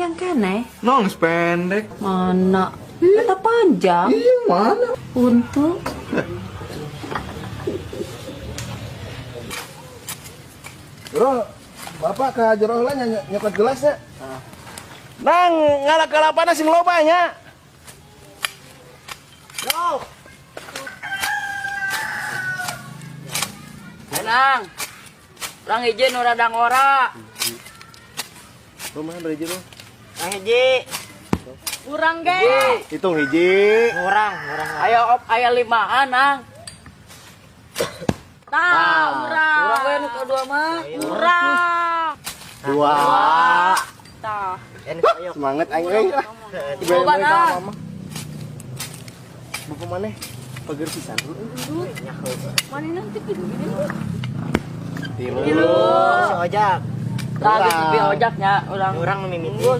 panjang kene. Nong pendek. Mana? Kita panjang. Iya mana? Untuk Bro, bapak ke jero heula nyokot gelasnya. Nang ngalak kalapana sing lobanya. Yo. Enang. Urang hiji nu radang ora. Rumah dari jero. Urang hiji. Urang ge. Hitung hiji. Urang. Aya limaan, Nang. Tah, urang. Urang we nu kedua mah. Urang. Dua. Tah. Semangat aing euy. Coba, Nang. Buku mana? Pager pisan. Mana nanti gini. Tilu. Si ojak. Tah geus pi ojaknya urang. Urang mimiti.